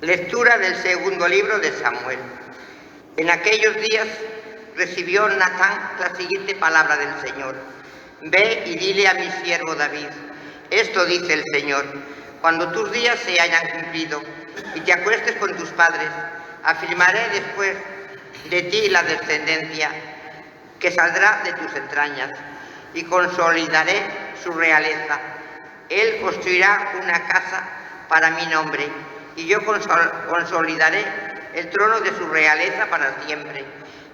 Lectura del segundo libro de Samuel. En aquellos días recibió Natán la siguiente palabra del Señor. Ve y dile a mi siervo David, esto dice el Señor, cuando tus días se hayan cumplido y te acuestes con tus padres, afirmaré después de ti la descendencia que saldrá de tus entrañas y consolidaré su realeza. Él construirá una casa para mi nombre y yo consolidaré el trono de su realeza para siempre.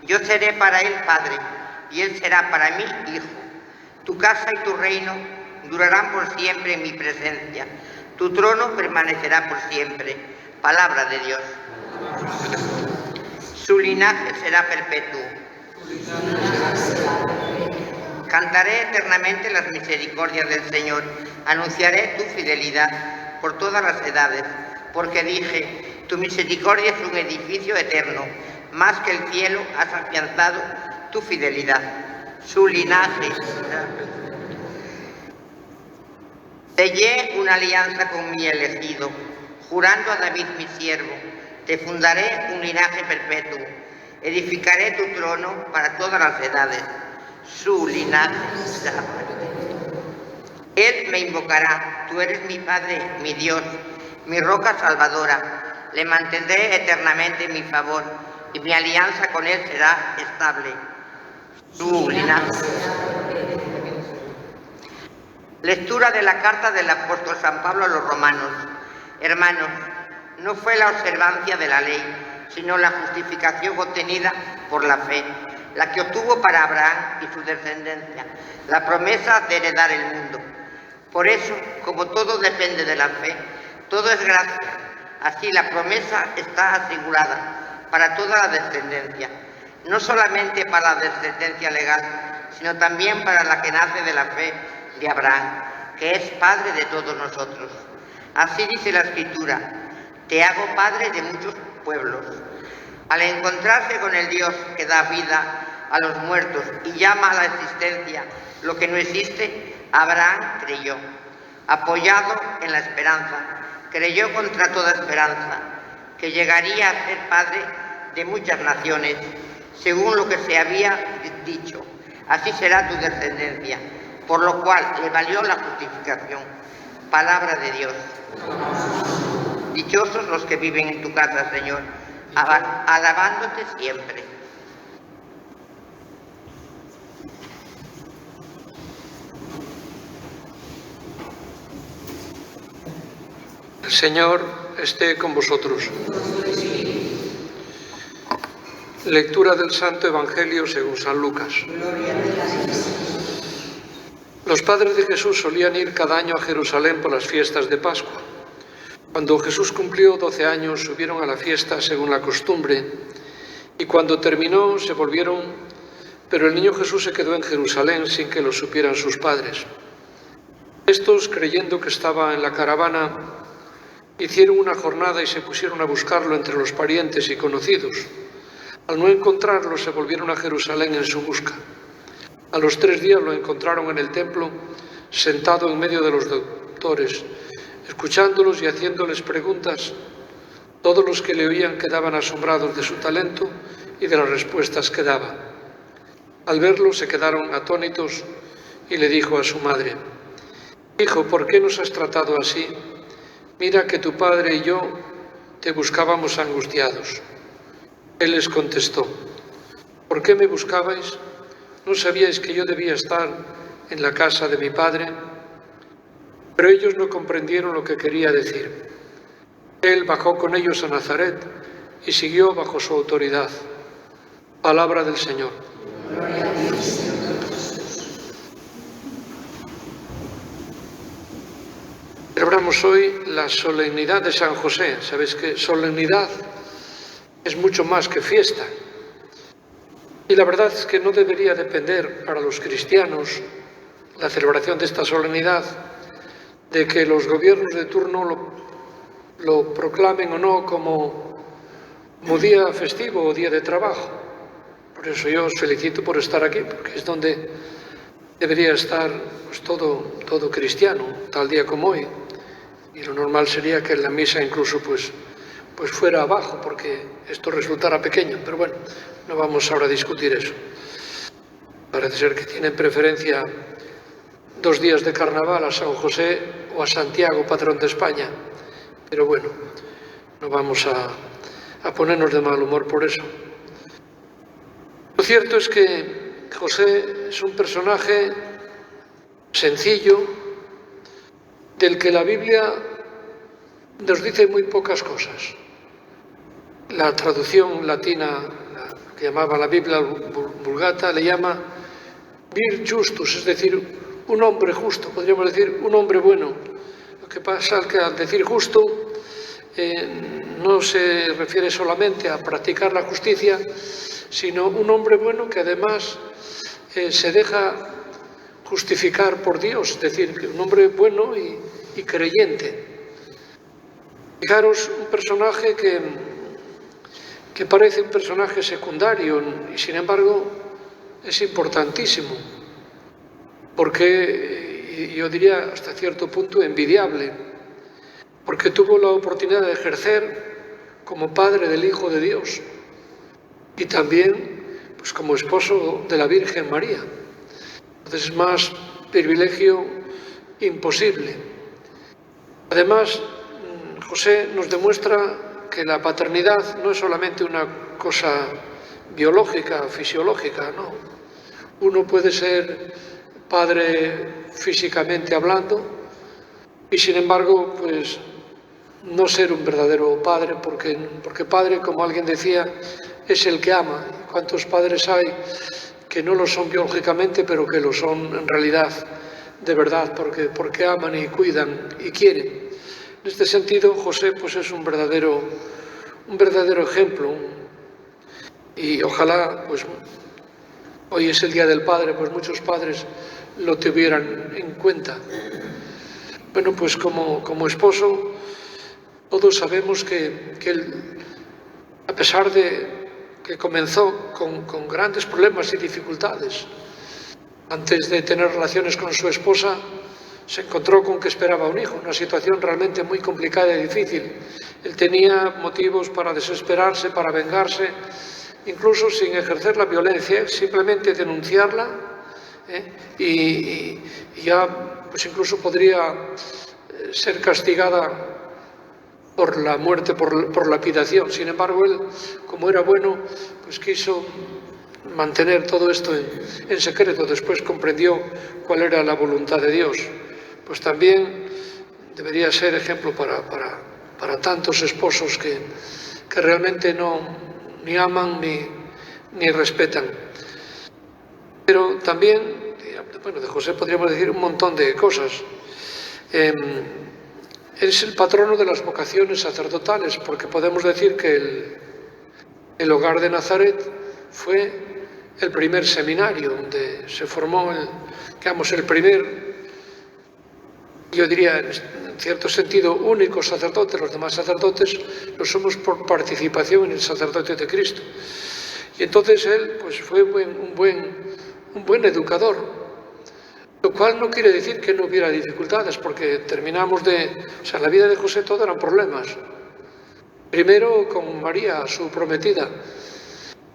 Yo seré para él padre y él será para mí hijo. Tu casa y tu reino durarán por siempre en mi presencia. Tu trono permanecerá por siempre. Palabra de Dios. Su linaje será perpetuo. Cantaré eternamente las misericordias del Señor. Anunciaré tu fidelidad por todas las edades. Porque dije, tu misericordia es un edificio eterno, más que el cielo has afianzado tu fidelidad. Su linaje. Sellé una alianza con mi elegido, jurando a David mi siervo, te fundaré un linaje perpetuo, edificaré tu trono para todas las edades. Su linaje. Él me invocará, tú eres mi Padre, mi Dios, mi roca salvadora, le mantendré eternamente en mi favor y mi alianza con él será estable. Su linaje. Lectura de la carta del apóstol San Pablo a los romanos. Hermanos, no fue la observancia de la ley, sino la justificación obtenida por la fe, la que obtuvo para Abraham y su descendencia la promesa de heredar el mundo. Por eso, como todo depende de la fe, todo es gracia. Así la promesa está asegurada para toda la descendencia, no solamente para la descendencia legal, sino también para la que nace de la fe de Abraham, que es padre de todos nosotros. Así dice la Escritura, te hago padre de muchos pueblos. Al encontrarse con el Dios que da vida a los muertos y llama a la existencia lo que no existe, Abraham creyó, apoyado en la esperanza, creyó contra toda esperanza, que llegaría a ser padre de muchas naciones, según lo que se había dicho, así será tu descendencia, por lo cual le valió la justificación. Palabra de Dios. Dichosos los que viven en tu casa, Señor, alabándote siempre. El Señor esté con vosotros. Lectura del Santo Evangelio según San Lucas. Los padres de Jesús solían ir cada año a Jerusalén por las fiestas de Pascua. Cuando Jesús cumplió 12 años, subieron a la fiesta según la costumbre, y cuando terminó se volvieron, pero el niño Jesús se quedó en Jerusalén sin que lo supieran sus padres. Estos, creyendo que estaba en la caravana, hicieron una jornada y se pusieron a buscarlo entre los parientes y conocidos. Al no encontrarlo, se volvieron a Jerusalén en su busca. A los 3 días lo encontraron en el templo, sentado en medio de los doctores, escuchándolos y haciéndoles preguntas. Todos los que le oían quedaban asombrados de su talento y de las respuestas que daba. Al verlo se quedaron atónitos y le dijo a su madre, «Hijo, ¿por qué nos has tratado así? Mira que tu padre y yo te buscábamos angustiados». Él les contestó, «¿Por qué me buscabais? ¿No sabíais que yo debía estar en la casa de mi padre?» Pero ellos no comprendieron lo que quería decir. Él bajó con ellos a Nazaret y siguió bajo su autoridad. Palabra del Señor. Celebramos hoy la solemnidad de San José. Sabéis que solemnidad es mucho más que fiesta. Y la verdad es que no debería depender para los cristianos la celebración de esta solemnidad de que los gobiernos de turno lo proclamen o no como día festivo o día de trabajo. Por eso yo os felicito por estar aquí, porque es donde debería estar pues, todo cristiano, tal día como hoy. Y lo normal sería que en la misa incluso pues pues fuera abajo, porque esto resultara pequeño. Pero bueno, no vamos ahora a discutir eso. Parece ser que tienen preferencia 2 días de carnaval a San José o a Santiago, patrón de España. Pero bueno, no vamos a ponernos de mal humor por eso. Lo cierto es que José es un personaje sencillo, del que la Biblia nos dice muy pocas cosas. La traducción latina, que llamaba la Biblia Vulgata, le llama vir justus, es decir, un hombre justo, podríamos decir un hombre bueno. Lo que pasa es que al decir justo no se refiere solamente a practicar la justicia, sino un hombre bueno que además se deja justificar por Dios, es decir, que un hombre bueno y creyente. Fijaros, un personaje que parece un personaje secundario y sin embargo es importantísimo, porque yo diría hasta cierto punto envidiable, porque tuvo la oportunidad de ejercer como padre del Hijo de Dios y también pues como esposo de la Virgen María. Entonces es más privilegio imposible. Además, José nos demuestra que la paternidad no es solamente una cosa biológica, fisiológica, no. Uno puede ser padre físicamente hablando y sin embargo, pues no ser un verdadero padre, porque padre, como alguien decía, es el que ama. ¿Cuántos padres hay que no lo son biológicamente, pero que lo son en realidad de verdad, porque aman y cuidan y quieren? En este sentido, José pues es un verdadero ejemplo. Y ojalá, pues hoy es el Día del Padre, pues muchos padres lo tuvieran en cuenta. Bueno, pues como esposo, todos sabemos que él, a pesar de que comenzó con grandes problemas y dificultades, antes de tener relaciones con su esposa, se encontró con que esperaba un hijo, una situación realmente muy complicada y difícil. Él tenía motivos para desesperarse, para vengarse, incluso sin ejercer la violencia, simplemente denunciarla, y ya pues incluso podría ser castigada por la muerte, por lapidación. Sin embargo, él, como era bueno, pues quiso mantener todo esto en secreto. Después comprendió cuál era la voluntad de Dios. Pues también debería ser ejemplo para tantos esposos que realmente ni aman ni respetan. Pero también, bueno, de José podríamos decir un montón de cosas. Es el patrono de las vocaciones sacerdotales, porque podemos decir que el hogar de Nazaret fue el primer seminario donde se formó el primer, yo diría en cierto sentido, único sacerdote. Los demás sacerdotes lo somos por participación en el sacerdocio de Cristo. Y entonces él pues fue un buen educador. Lo cual no quiere decir que no hubiera dificultades, porque la vida de José todo eran problemas. Primero con María, su prometida,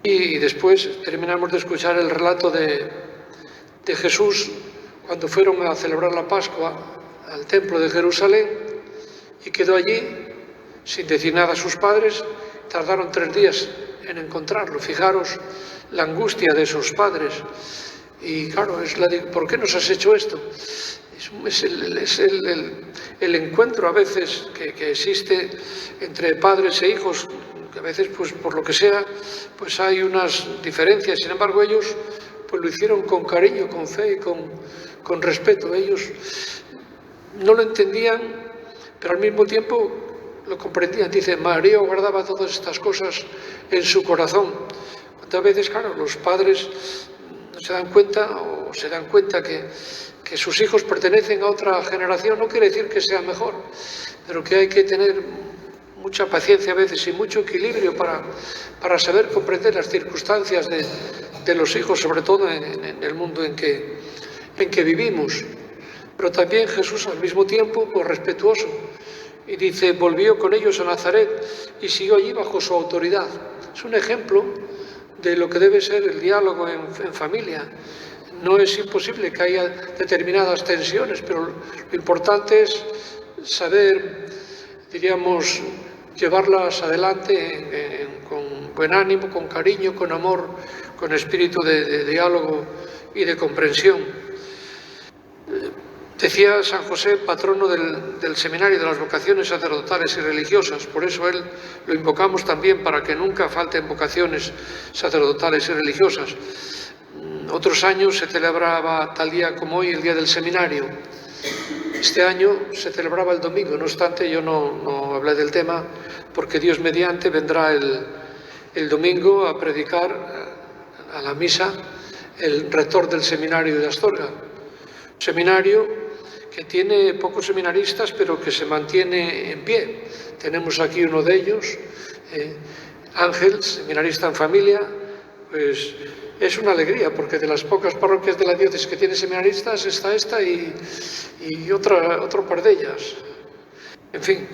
y después terminamos de escuchar el relato de Jesús cuando fueron a celebrar la Pascua al templo de Jerusalén y quedó allí sin decir nada a sus padres. Tardaron 3 días en encontrarlo. Fijaros la angustia de esos padres. Y claro, ¿por qué nos has hecho esto? Es el encuentro a veces que existe entre padres e hijos, que a veces, pues por lo que sea, pues hay unas diferencias. Sin embargo, ellos pues lo hicieron con cariño, con fe y con respeto. Ellos no lo entendían, pero al mismo tiempo lo comprendían. Dice, María guardaba todas estas cosas en su corazón. ¿Cuántas veces, claro, los padres no se dan cuenta que sus hijos pertenecen a otra generación? No quiere decir que sea mejor, pero que hay que tener mucha paciencia a veces y mucho equilibrio para saber comprender las circunstancias de los hijos, sobre todo en el mundo en que vivimos. Pero también Jesús, al mismo tiempo, pues respetuoso Y dice, volvió con ellos a Nazaret y siguió allí bajo su autoridad. Es un ejemplo de lo que debe ser el diálogo en familia. No es imposible que haya determinadas tensiones, pero lo importante es saber, diríamos, llevarlas adelante con buen ánimo, con cariño, con amor, con espíritu de diálogo y de comprensión. Decía San José, patrono del seminario de las vocaciones sacerdotales y religiosas, por eso él lo invocamos también para que nunca falten vocaciones sacerdotales y religiosas. Otros años se celebraba tal día como hoy el día del seminario. Este año se celebraba el domingo, no obstante yo no hablé del tema porque Dios mediante vendrá el domingo a predicar a la misa el rector del seminario de Astorga. Seminario que tiene pocos seminaristas, pero que se mantiene en pie. Tenemos aquí uno de ellos, Ángel, seminarista en familia. Pues es una alegría, porque de las pocas parroquias de la diócesis que tiene seminaristas está esta y otro par de ellas. En fin,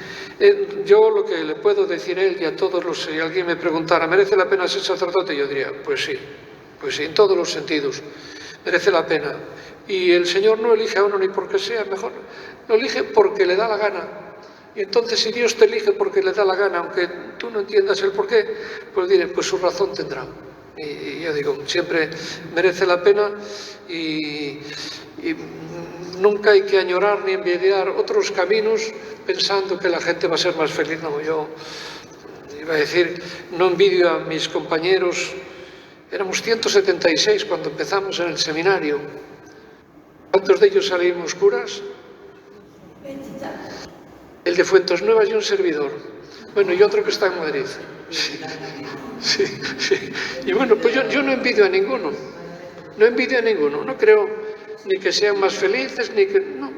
yo lo que le puedo decir a él y a todos los, si alguien me preguntara, ¿merece la pena ser sacerdote? Yo diría, pues sí, en todos los sentidos, merece la pena. Y el Señor no elige a uno ni porque sea mejor, lo elige porque le da la gana. Y entonces si Dios te elige porque le da la gana, aunque tú no entiendas el porqué, pues diré, pues su razón tendrá. Y yo digo, siempre merece la pena y nunca hay que añorar ni envidiar otros caminos pensando que la gente va a ser más feliz. No, yo iba a decir, no envidio a mis compañeros. Éramos 176 cuando empezamos en el seminario. ¿Cuántos de ellos salimos curas? El de Fuentesnuevas y un servidor. Bueno, y otro que está en Madrid. Sí. Y bueno, pues yo no envidio a ninguno. No envidio a ninguno. No creo ni que sean más felices, ni que... No.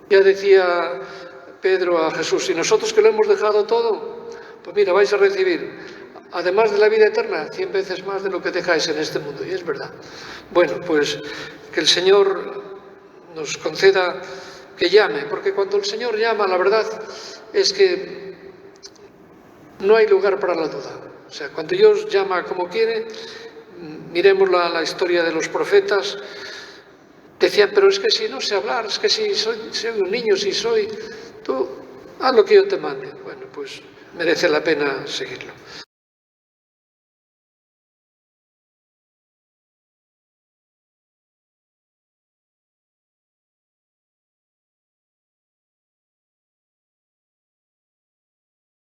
Ya decía Pedro a Jesús, si nosotros que lo hemos dejado todo, pues mira, vais a recibir, además de la vida eterna, 100 veces más de lo que dejáis en este mundo. Y es verdad. Bueno, pues que el Señor nos conceda que llame, porque cuando el Señor llama, la verdad es que no hay lugar para la duda. O sea, cuando Dios llama como quiere, miremos la historia de los profetas, decían, pero es que si no sé hablar, es que si soy un niño, si soy... Tú, haz lo que yo te mande. Bueno, pues merece la pena seguirlo.